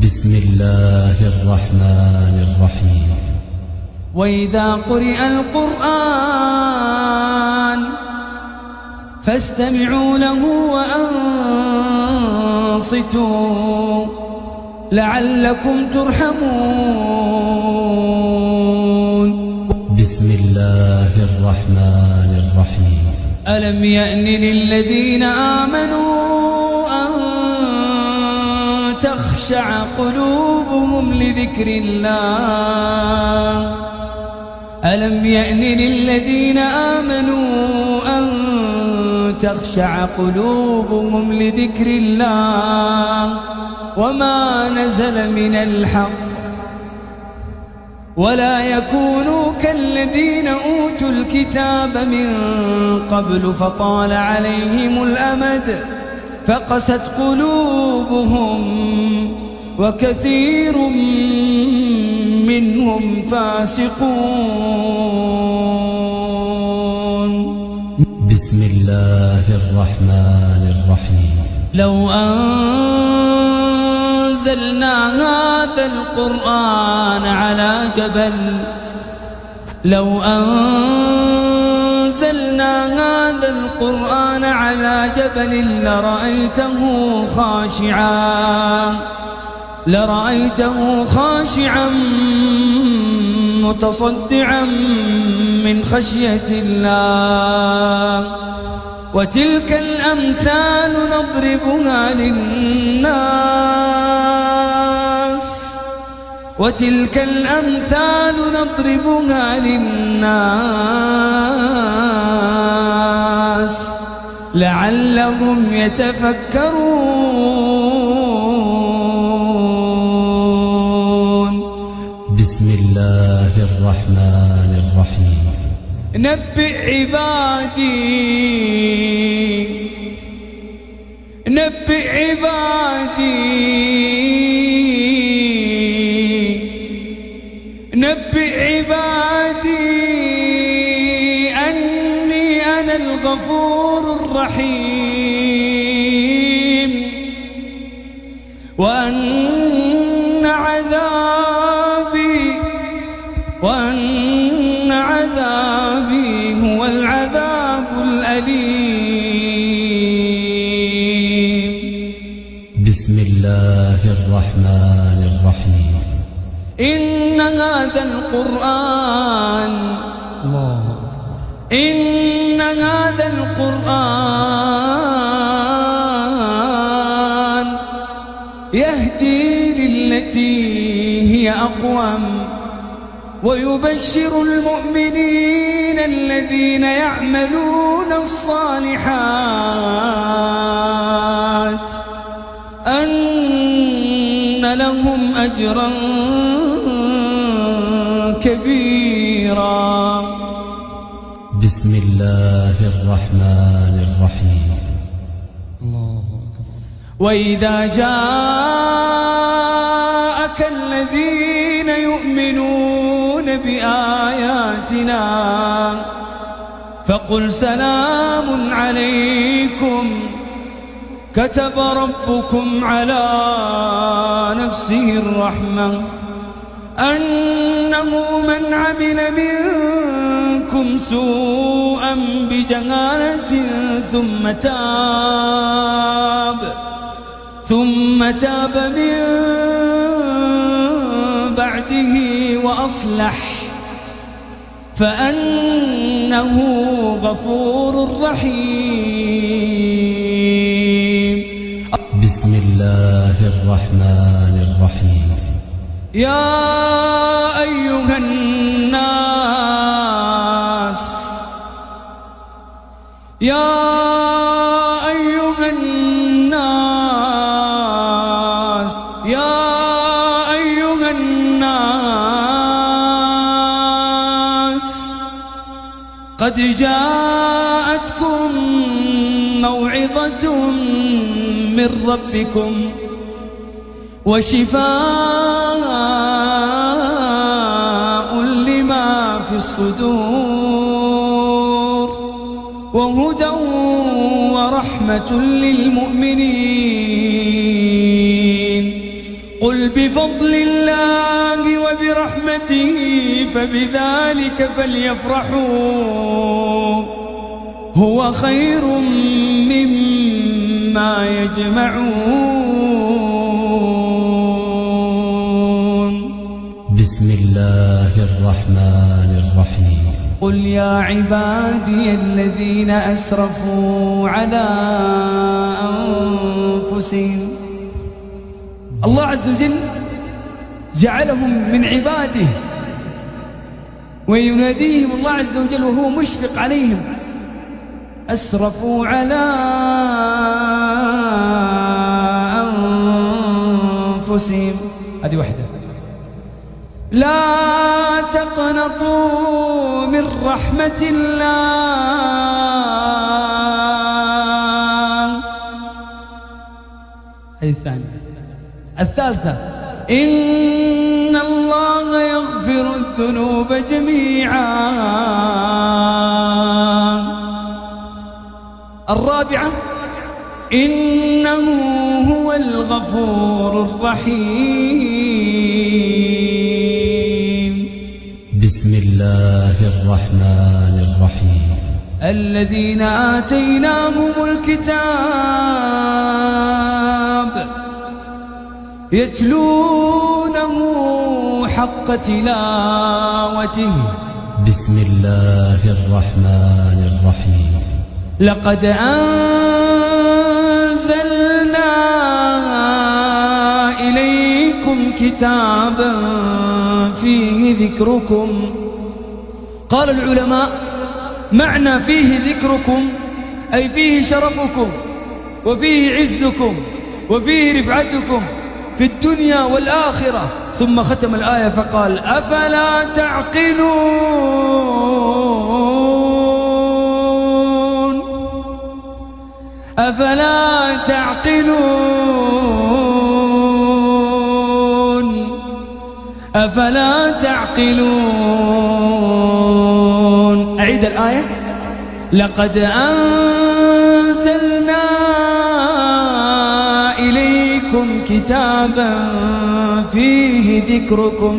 بسم الله الرحمن الرحيم. وإذا قرئ القرآن فاستمعوا له وأنصتوا لعلكم ترحمون. بسم الله الرحمن الرحيم. ألم يأن للذين آمنوا أن تخشع قلوبهم لذكر الله. ألم يأن للذين آمنوا أن تخشع قلوبهم لذكر الله وما نزل من الحق ولا يكونوا كالذين أوتوا الكتاب من قبل فطال عليهم الأمد فقست قلوبهم وكثير منهم فاسقون. بسم الله الرحمن الرحيم. لو أنزلنا هذا القرآن على جبل لرأيته خاشعا متصدعا من خشية الله. وتلك الأمثال نضربها للناس لعلهم يتفكرون. بسم الله الرحمن الرحيم. نبئ عبادي أني أنا الغفور الرحيم وأن عذابي هو العذاب الأليم. بسم الله الرحمن الرحيم. إن هذا القرآن يهدي للتي هي أقوم ويبشر المؤمنين الذين يعملون الصالحات أن لهم أجرا كبيرا. بسم الله الرحمن الرحيم. وإذا جاءك الذين يؤمنون بآياتنا فقل سلام عليكم كتب ربكم على نفسه الرحمة أنه من عمل منكم سوءا بجهالة ثم تاب من بعده وأصلح فأنه غفور رحيم. بسم الله الرحمن الرحيم. يا أيها الناس قد جاءتكم موعظة من ربكم وشفاء لما في الصدور وهدى ورحمة للمؤمنين. قل بفضل الله وبرحمته فبذلك فليفرحوا هو خير مما يجمعون. بسم الله الرحمن الرحيم. قل يا عبادي الذين أسرفوا على أنفسهم. الله عز وجل جعلهم من عباده ويناديهم الله عز وجل وهو مشفق عليهم. أسرفوا على أنفسهم، هذه واحدة. لا تقنطوا من رحمة الله، هذه الثانية. الثالثة إن الله يغفر الذنوب جميعا. الرابعة إنه هو الغفور الرحيم. بسم الله الرحمن الرحيم. الذين آتيناهم الكتاب يتلونه حق تلاوته. بسم الله الرحمن الرحيم. لقد أنزلنا إليكم كتابا فيه ذكركم. قال العلماء معنى فيه ذكركم أي فيه شرفكم وفيه عزكم وفيه رفعتكم في الدنيا والآخرة. ثم ختم الآية فقال أفلا تعقلون، أفلا تعقلون، أفلا تعقلون. أعيد الآية. لقد أنزلنا إليكم كتابا فيه ذكركم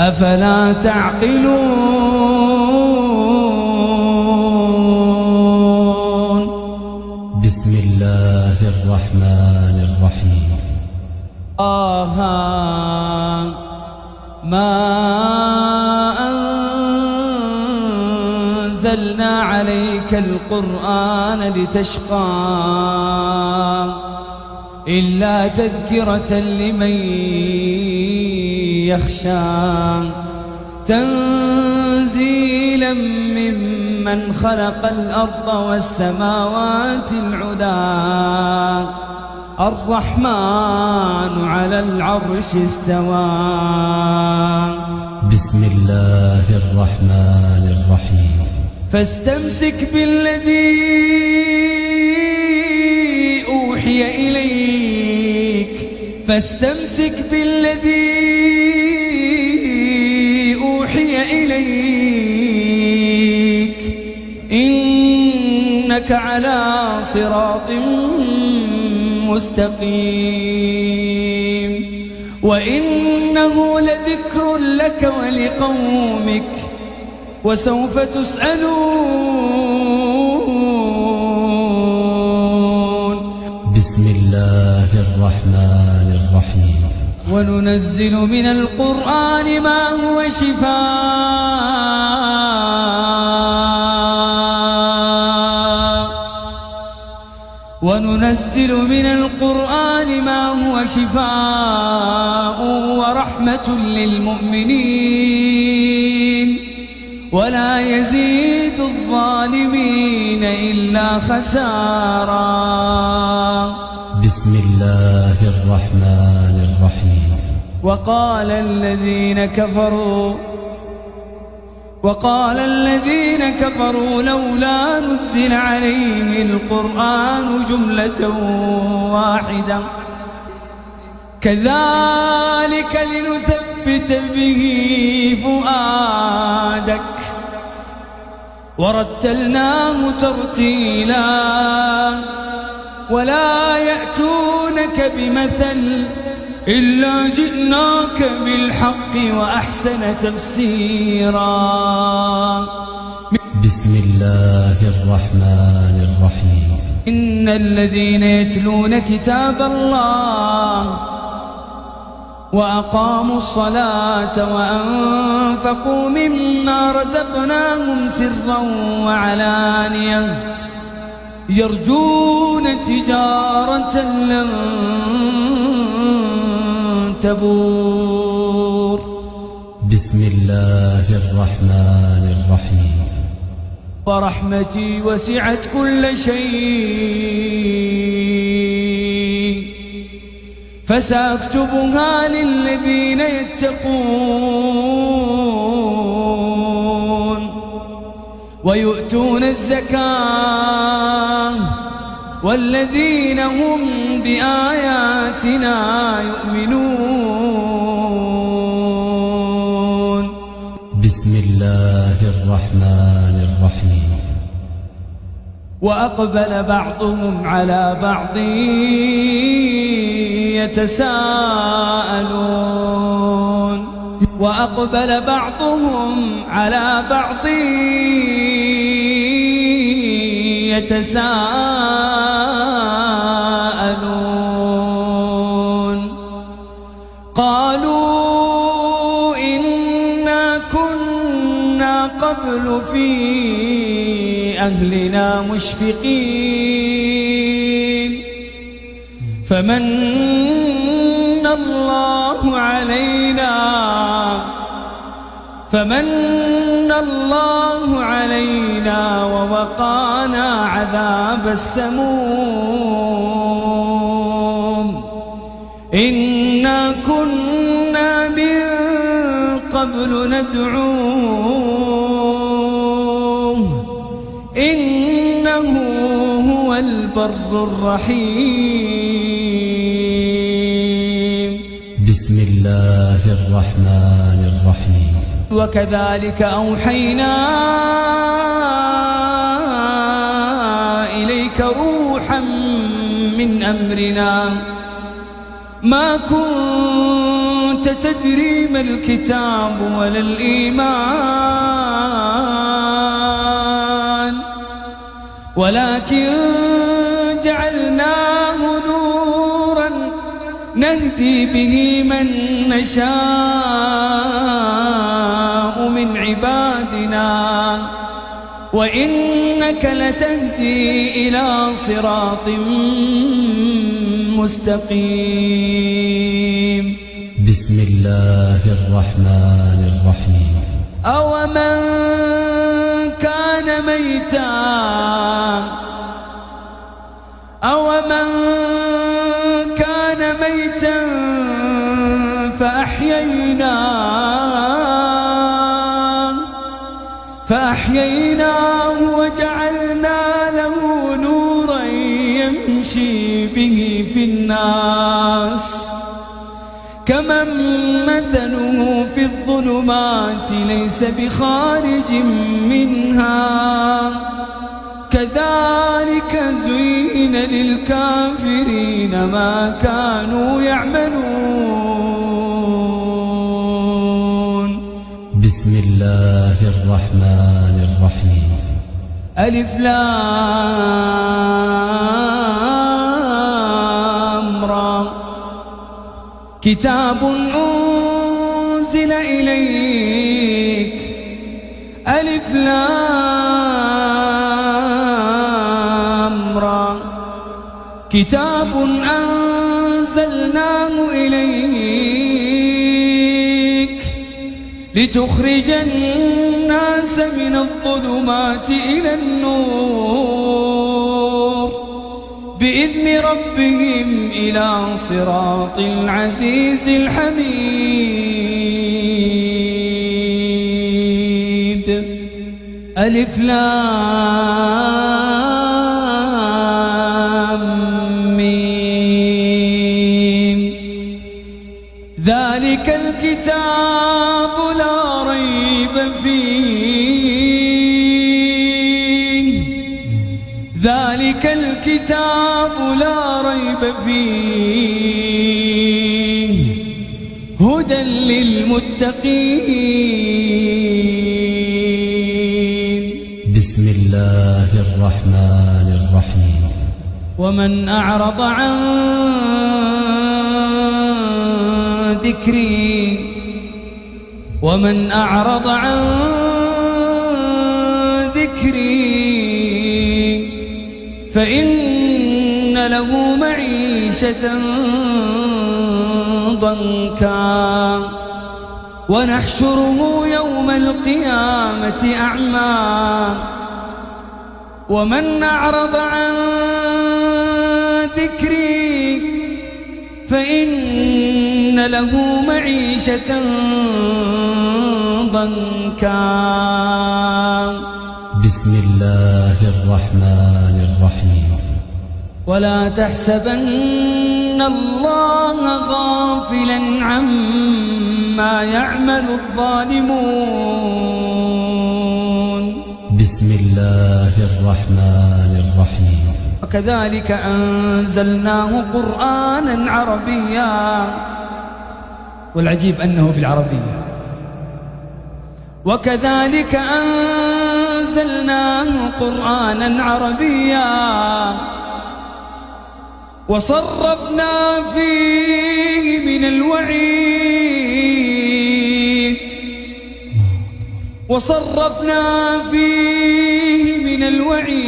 أفلا تعقلون. بسم الله الرحمن الرحيم. ما أنزلنا عليك القرآن لتشقى إلا تذكرة لمن يخشى تنزيلا ممن خلق الأرض والسماوات العلى الرحمن على العرش استوى. بسم الله الرحمن الرحيم. فاستمسك بالذي أوحي إليك، فاستمسك بالذي أوحي إليك إنك على صراط مستقيم وإنه لذكر لك ولقومك وسوف تسألون. بسم الله الرحمن الرحيم. وننزل من القرآن ما هو شفاء، وننزل من القرآن ما هو شفاء ورحمة للمؤمنين ولا يزيد الظالمين إلا خسارا. بسم الله الرحمن الرحيم. وقال الذين كفروا لولا نزل عليه القرآن جملة واحدة كذلك لنثبت به فؤادك ورتلناه ترتيلا ولا يأتونك بمثل إلا جئناك بالحق وأحسن تفسيرا. بسم الله الرحمن الرحيم. إن الذين يتلون كتاب الله وأقاموا الصلاة وأنفقوا مما رزقناهم سرا وعلانية يرجون تجارة لن تبور. بسم الله الرحمن الرحيم. ورحمتي وسعت كل شيء فسأكتبها للذين يتقون ويؤتون الزكاة والذين هم بآياتنا يؤمنون. بسم الله الرحمن الرحيم. وأقبل بعضهم على بعض يتساءلون وأقبل بعضهم على بعض يتساءلون قالوا إنا كنا قبل في أهلنا مشفقين فمن الله علينا ووقانا عذاب السموم إنا كنا من قبل ندعوه إنه هو البر الرحيم. بسم الله الرحمن الرحيم. وكذلك أوحينا إليك روحا من أمرنا ما كنت تدري ما الكتاب ولا الإيمان ولكن جعلناه نورا نهدي به من نشاء من عبادنا وإنك لتهدي إلى صراط مستقيم. بسم الله الرحمن الرحيم. أومن كان ميتا فأحييناه وجعلنا له نورا يمشي به في الناس كمن مثله في الظلمات ليس بخارج منها كذلك زين للكافرين ما كانوا يعملون. بسم الله الرحمن الرحيم. ألف لام را كتاب أنزل إليك ألف لام را كتاب أنزلناه إليك لتخرج الناس من الظلمات إلى النور بإذن ربهم إلى صراط العزيز الحميد. ألف لام ميم ذلك الكتاب لا ريب فيه ذلك الكتاب لا ريب فيه للمتقين. بسم الله الرحمن الرحيم. ومن أعرض عن ذكري فإن له معيشة ضنكا ونحشره يوم القيامة أعمى. ومن أعرض عن ذكري فإن له معيشة ضنكا. بسم الله الرحمن الرحيم. ولا تحسبن الله غافلا عما يعمل الظالمون. بسم الله الرحمن الرحيم. وكذلك أنزلناه قرآنا عربيا، والعجيب أنه بالعربية. وكذلك أنزلناه قرآنا عربيا وصرفنا فيه من الوعيد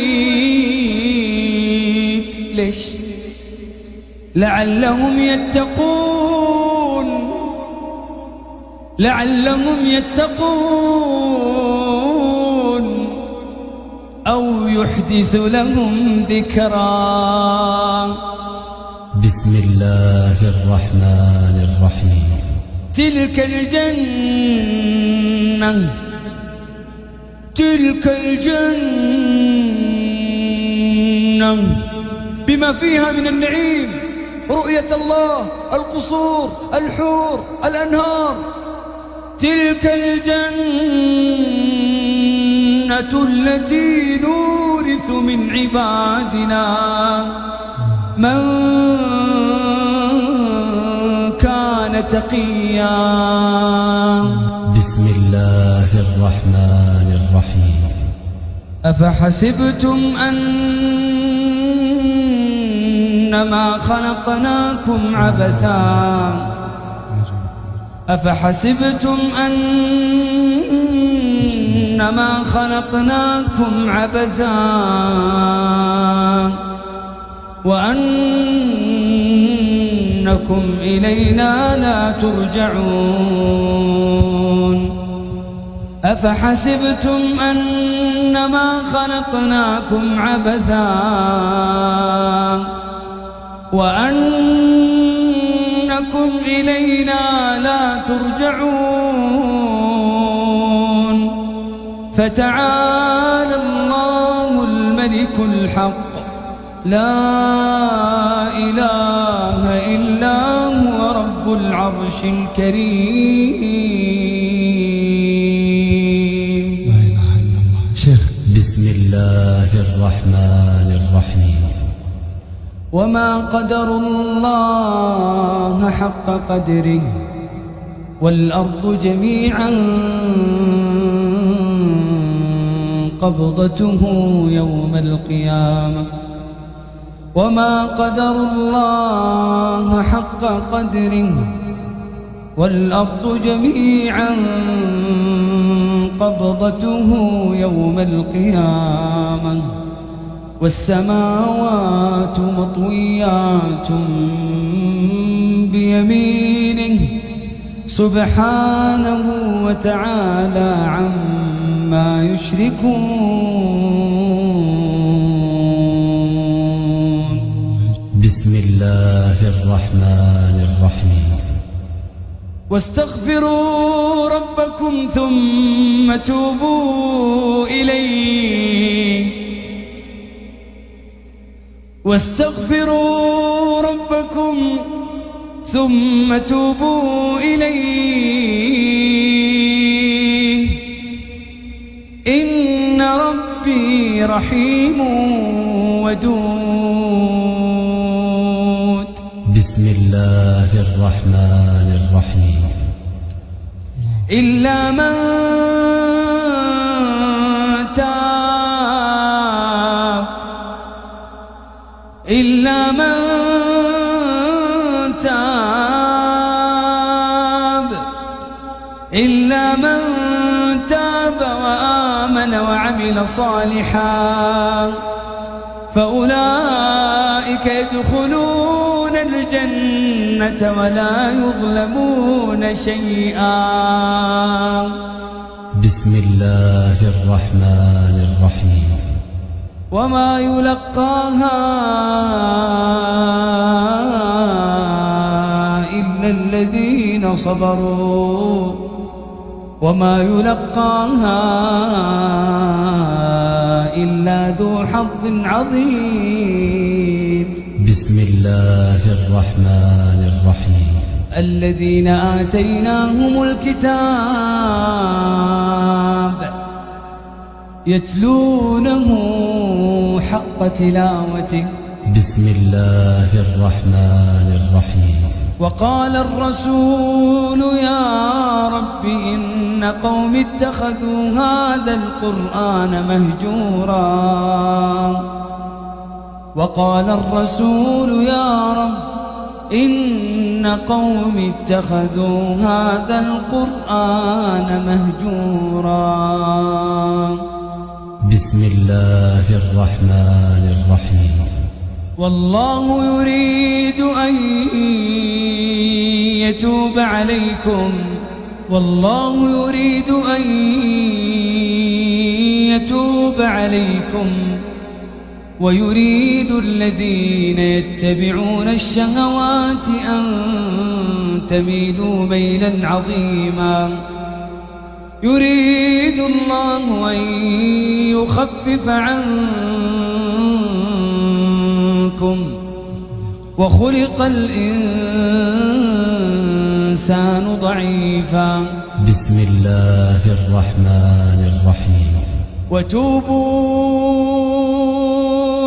ليش؟ لعلهم يتقون أو يحدث لهم ذكرا. بسم الله الرحمن الرحيم. تلك الجنة بما فيها من النعيم، رؤية الله، القصور، الحور، الأنهار. تلك الجنة التي نورث من عبادنا من كان تقيا. بسم الله الرحمن الرحيم. أفحسبتم أنما خلقناكم عبثا وأنكم إلينا لا ترجعون. أفحسبتم أنما خلقناكم عبثا وأنكم إلينا لا ترجعون. فتعالى الله الملك الحق لا إله إلا هو رب العرش الكريم. لا إله إلا الله. شيخ. بسم الله الرحمن الرحيم. وما قدر الله حق قدره والأرض جميعا قبضته يوم القيامة. وما قدر الله حق قدره والأرض جميعا قبضته يوم القيامة والسماوات مطويات بيمينه سبحانه وتعالى عما يشركون. بسم الله الرحمن الرحيم. واستغفروا ربكم ثم توبوا إليه. واستغفروا ربكم ثم توبوا إليه إن ربي رحيم ودود. بسم الله الرحمن الرحيم. إلا من تاب إلا من تاب إلا من تاب وآمن وعمل صالحا فأولئك يدخلون الجنة ولا يظلمون شيئا. بسم الله الرحمن الرحيم. وما يلقاها إلا الذين صبروا وما يلقاها إلا ذو حظ عظيم. بسم الله الرحمن الرحيم. الذين آتيناهم الكتاب يتلونه حق تلاوته. بسم الله الرحمن الرحيم. وقال الرسول يا رب إن قوم اتخذوا هذا القرآن مهجورا. وقال الرسول يا رب إن قوم اتخذوا هذا القرآن مهجورا. بسم الله الرحمن الرحيم. والله يريد أن يتوب عليكم والله يريد أن يتوب عليكم ويريد الذين يتبعون الشهوات أن تميلوا ميلا عظيما. يريد الله أن يخفف عنكم وخلق الإنسان ضعيفا. بسم الله الرحمن الرحيم. وتوبوا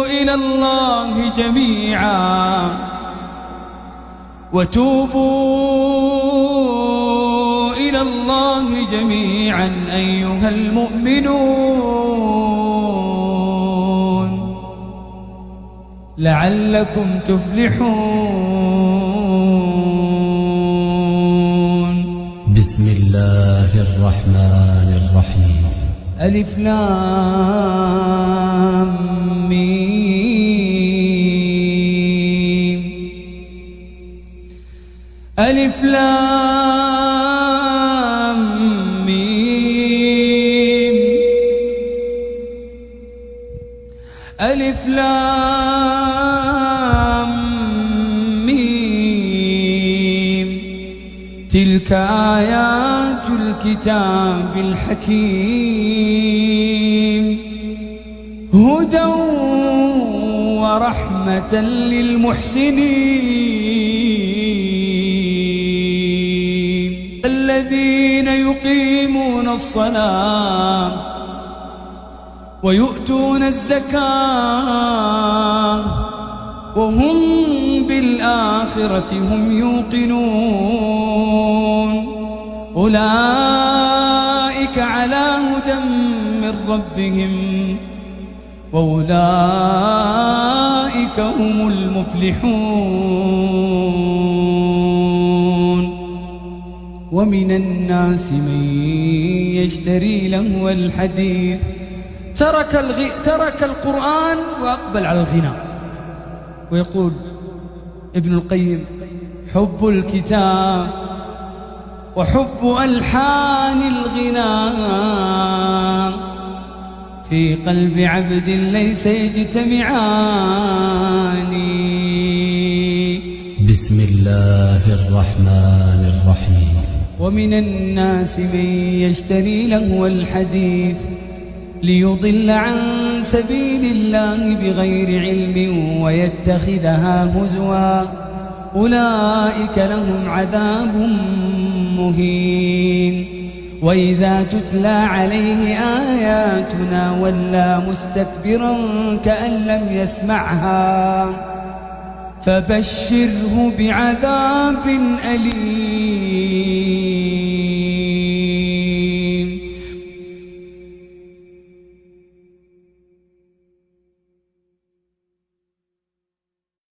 إلى الله جميعا وتوبوا إلى الله جميعا أيها المؤمنون لعلكم تفلحون. بسم الله الرحمن الرحيم. ألف لام ميم. ألف لام ميم. ألف لام ميم. تلك آيات الكتاب الحكيم هدى ورحمة للمحسنين الذين يقيمون الصلاة ويؤتون الزكاة وهم بالآخرة هم يوقنون. أولئك على هدى من ربهم وأولئك هم المفلحون. ومن الناس من يشتري لهو الحديث ترك القرآن وأقبل على الغناء. ويقول ابن القيم حب الكتاب وحب ألحان الغناء في قلب عبد ليس يجتمعان. بسم الله الرحمن الرحيم. ومن الناس من يشتري لهو الحديث ليضل عن سبيل الله بغير علم ويتخذها هزوا أولئك لهم عذاب مهين. وإذا تتلى عليه آياتنا ولى مستكبرا كأن لم يسمعها فبشره بعذاب أليم.